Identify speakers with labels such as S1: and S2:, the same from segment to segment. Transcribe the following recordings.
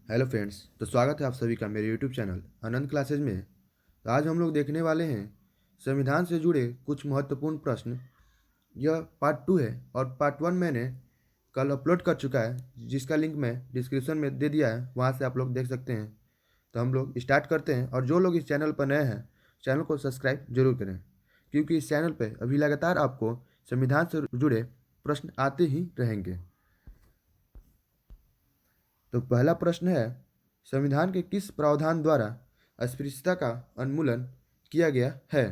S1: Hello friends. तो स्वागत है आप सभी का मेरे यूट्यूब चैनल आनंद क्लासेज में। तो आज हम लोग देखने वाले हैं संविधान से जुड़े कुछ महत्वपूर्ण प्रश्न। यह पार्ट 2 है और पार्ट 1 मैंने कल अपलोड कर चुका है, जिसका लिंक मैं डिस्क्रिप्शन में दे दिया है, वहाँ से आप लोग देख सकते हैं। तो हम लोग स्टार्ट करते हैं, और जो लोग इस चैनल पर नए हैं चैनल को सब्सक्राइब जरूर करें, क्योंकि इस चैनल पर अभी लगातार आपको संविधान से जुड़े प्रश्न आते ही रहेंगे। तो पहला प्रश्न है, संविधान के किस प्रावधान द्वारा अस्पृश्यता का उन्मूलन किया गया है?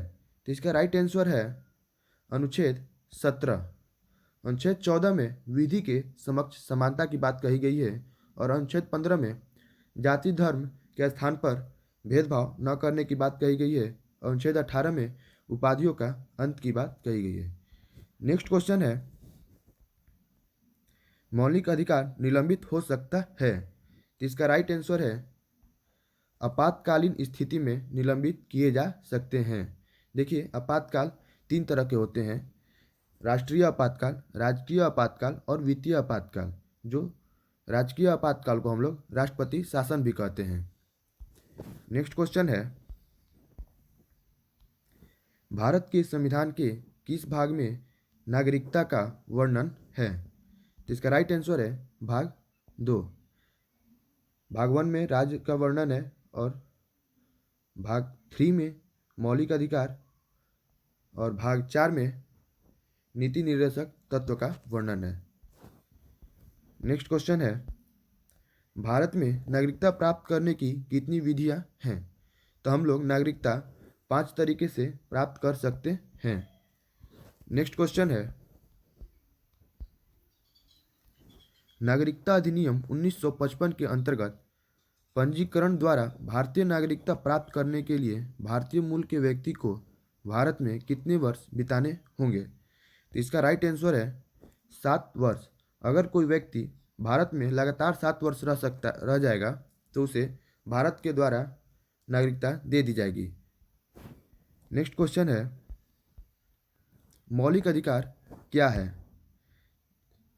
S1: तो इसका राइट आंसर है अनुच्छेद 17। अनुच्छेद 14 में विधि के समक्ष समानता की बात कही गई है, और अनुच्छेद 15 में जाति धर्म के स्थान पर भेदभाव न करने की बात कही गई है, और अनुच्छेद 18 में उपाधियों का अंत की बात कही गई है। नेक्स्ट क्वेश्चन है, मौलिक अधिकार निलंबित हो सकता है? तो इसका राइट आंसर है आपातकालीन स्थिति में निलंबित किए जा सकते हैं। देखिए, आपातकाल 3 तरह के होते हैं: राष्ट्रीय आपातकाल, राजकीय आपातकाल और वित्तीय आपातकाल। जो राजकीय आपातकाल को हम लोग राष्ट्रपति शासन भी कहते हैं। नेक्स्ट क्वेश्चन है, भारत के संविधान के किस भाग में नागरिकता का वर्णन है? तो इसका राइट आंसर है भाग 2। भाग 1 में राज्य का वर्णन है, और भाग 3 में मौलिक अधिकार, और भाग 4 में नीति निर्देशक तत्व का वर्णन है। नेक्स्ट क्वेश्चन है, भारत में नागरिकता प्राप्त करने की कितनी विधियां हैं? तो हम लोग नागरिकता 5 तरीके से प्राप्त कर सकते हैं। नेक्स्ट क्वेश्चन है, नागरिकता अधिनियम 1955 के अंतर्गत पंजीकरण द्वारा भारतीय नागरिकता प्राप्त करने के लिए भारतीय मूल के व्यक्ति को भारत में कितने वर्ष बिताने होंगे? तो इसका राइट आंसर है 7 वर्ष। अगर कोई व्यक्ति भारत में लगातार 7 वर्ष रह जाएगा तो उसे भारत के द्वारा नागरिकता दे दी जाएगी। नेक्स्ट क्वेश्चन है, मौलिक अधिकार क्या है?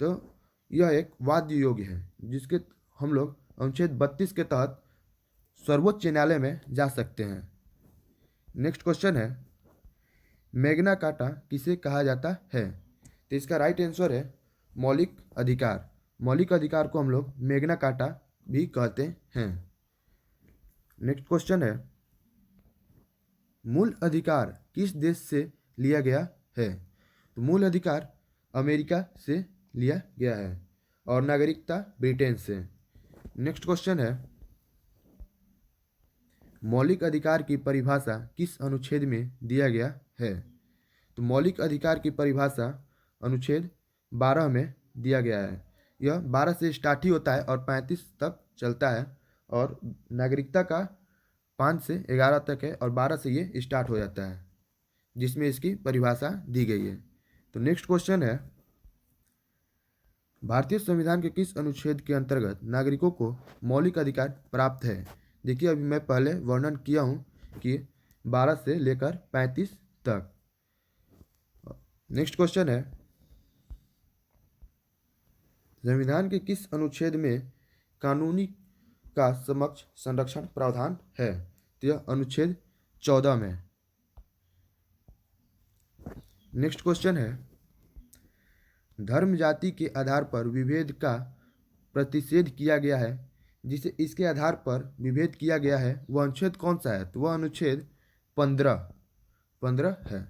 S1: तो यह एक वाद्य योग्य है, जिसके हम लोग अनुच्छेद 32 के तहत सर्वोच्च न्यायालय में जा सकते हैं। नेक्स्ट क्वेश्चन है, मैग्ना कार्टा किसे कहा जाता है? तो इसका राइट आंसर है मौलिक अधिकार। मौलिक अधिकार को हम लोग मैग्ना कार्टा भी कहते हैं। नेक्स्ट क्वेश्चन है, मूल अधिकार किस देश से लिया गया है? तो मूल अधिकार अमेरिका से लिया गया है, और नागरिकता ब्रिटेन से। नेक्स्ट क्वेश्चन है, मौलिक अधिकार की परिभाषा किस अनुच्छेद में दिया गया है? तो मौलिक अधिकार की परिभाषा अनुच्छेद 12 में दिया गया है। यह 12 से स्टार्ट ही होता है और 35 तक चलता है, और नागरिकता का 5 से 11 तक है, और 12 से ये स्टार्ट हो जाता है, जिसमें इसकी परिभाषा दी गई है। तो नेक्स्ट क्वेश्चन है, भारतीय संविधान के किस अनुच्छेद के अंतर्गत नागरिकों को मौलिक अधिकार प्राप्त है? देखिए, अभी मैं पहले वर्णन किया हूँ कि 12 से लेकर 35 तक। नेक्स्ट क्वेश्चन है, संविधान के किस अनुच्छेद में कानूनी का समक्ष संरक्षण प्रावधान है? तो यह अनुच्छेद 14 में। नेक्स्ट क्वेश्चन है, धर्म जाति के आधार पर विभेद का प्रतिषेध किया गया है, जिसे इसके आधार पर विभेद किया गया है, वह अनुच्छेद कौन सा है? तो वह अनुच्छेद 15 है।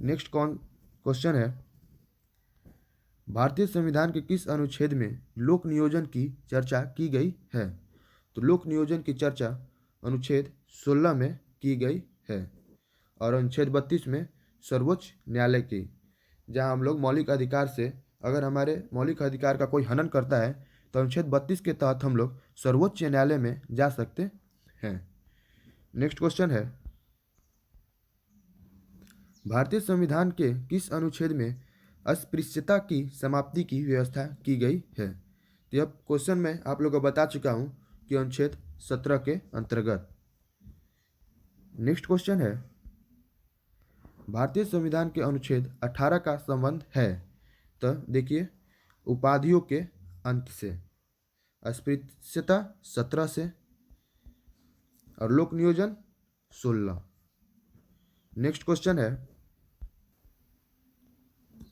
S1: नेक्स्ट क्वेश्चन है, भारतीय संविधान के किस अनुच्छेद में लोक नियोजन की चर्चा की गई है? तो लोक नियोजन की चर्चा अनुच्छेद 16 में की गई है, और अनुच्छेद 32 में सर्वोच्च न्यायालय की, जहां हम लोग मौलिक अधिकार से, अगर हमारे मौलिक अधिकार का कोई हनन करता है तो अनुच्छेद 32 के तहत हम लोग सर्वोच्च न्यायालय में जा सकते हैं। नेक्स्ट क्वेश्चन है, भारतीय संविधान के किस अनुच्छेद में अस्पृश्यता की समाप्ति की व्यवस्था की गई है? तो यह क्वेश्चन मैं आप लोगों को बता चुका हूं कि अनुच्छेद 17 के अंतर्गत। नेक्स्ट क्वेश्चन है, भारतीय संविधान के अनुच्छेद 18 का संबंध है? तो देखिए, उपाधियों के अंत से। अस्पृश्यता 17 से और लोक नियोजन 16। नेक्स्ट क्वेश्चन है,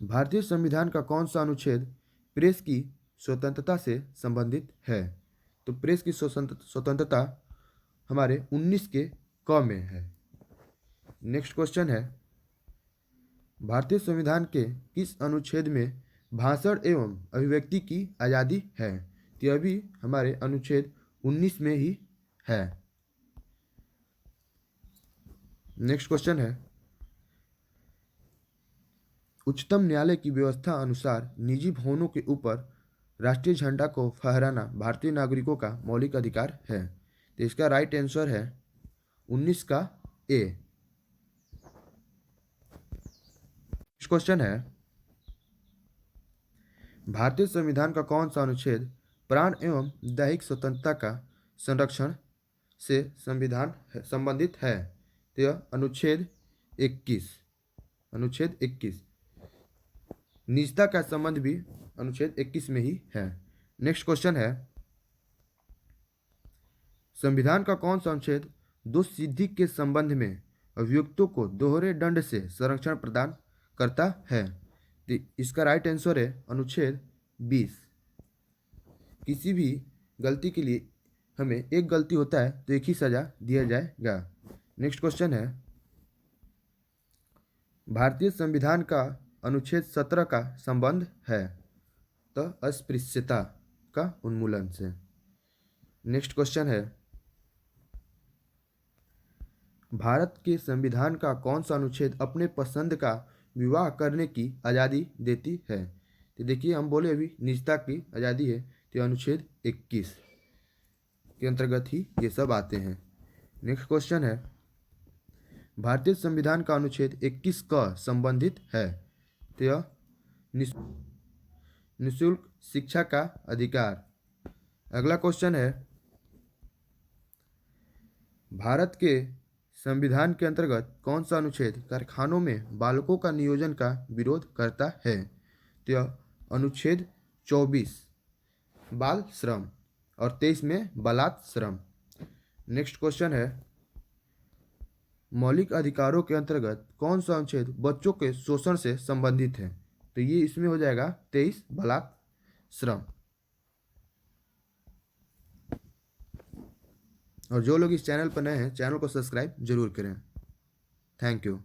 S1: भारतीय संविधान का कौन सा अनुच्छेद प्रेस की स्वतंत्रता से संबंधित है? तो प्रेस की स्वतंत्रता हमारे 19 के क में है। नेक्स्ट क्वेश्चन है, भारतीय संविधान के किस अनुच्छेद में भाषण एवं अभिव्यक्ति की आज़ादी है? तो यह भी हमारे अनुच्छेद 19 में ही है। नेक्स्ट क्वेश्चन है, उच्चतम न्यायालय की व्यवस्था अनुसार निजी भवनों के ऊपर राष्ट्रीय झंडा को फहराना भारतीय नागरिकों का मौलिक अधिकार है। तो इसका राइट आंसर है 19 का ए। नेक्स्ट क्वेश्चन है, भारतीय संविधान का कौन सा अनुच्छेद प्राण एवं दैहिक स्वतंत्रता का संरक्षण से संविधान संबंधित है? तो यह अनुच्छेद 21। अनुच्छेद 21। निजता का संबंध भी अनुच्छेद 21 में ही है। नेक्स्ट क्वेश्चन है, संविधान का कौन सा अनुच्छेद दोष सिद्धि के संबंध में अभियुक्तों को दोहरे दंड से संरक्षण प्रदान करता है? तो इसका राइट आंसर है अनुच्छेद 20। किसी भी गलती के लिए हमें एक गलती होता है तो एक ही सजा दिया जाएगा। नेक्स्ट क्वेश्चन है, भारतीय संविधान का अनुच्छेद 17 का संबंध है तो अस्पृश्यता का उन्मूलन से। नेक्स्ट क्वेश्चन है, भारत के संविधान का कौन सा अनुच्छेद अपने पसंद का विवाह करने की आज़ादी देती है? तो देखिए, हम बोले अभी निजता की आज़ादी है, तो अनुच्छेद 21 के अंतर्गत ही ये सब आते हैं। नेक्स्ट क्वेश्चन है, भारतीय संविधान का अनुच्छेद 21 का संबंधित है? तो यह निःशुल्क शिक्षा का अधिकार। अगला क्वेश्चन है, भारत के संविधान के अंतर्गत कौन सा अनुच्छेद कारखानों में बालकों का नियोजन का विरोध करता है? तो यह अनुच्छेद 24 बाल श्रम और 23 में बलात् श्रम। नेक्स्ट क्वेश्चन है, मौलिक अधिकारों के अंतर्गत कौन सा अनुच्छेद बच्चों के शोषण से संबंधित है? तो ये इसमें हो जाएगा 23 बलात् श्रम। और जो लोग इस चैनल पर नए हैं, चैनल को सब्सक्राइब जरूर करें। Thank you.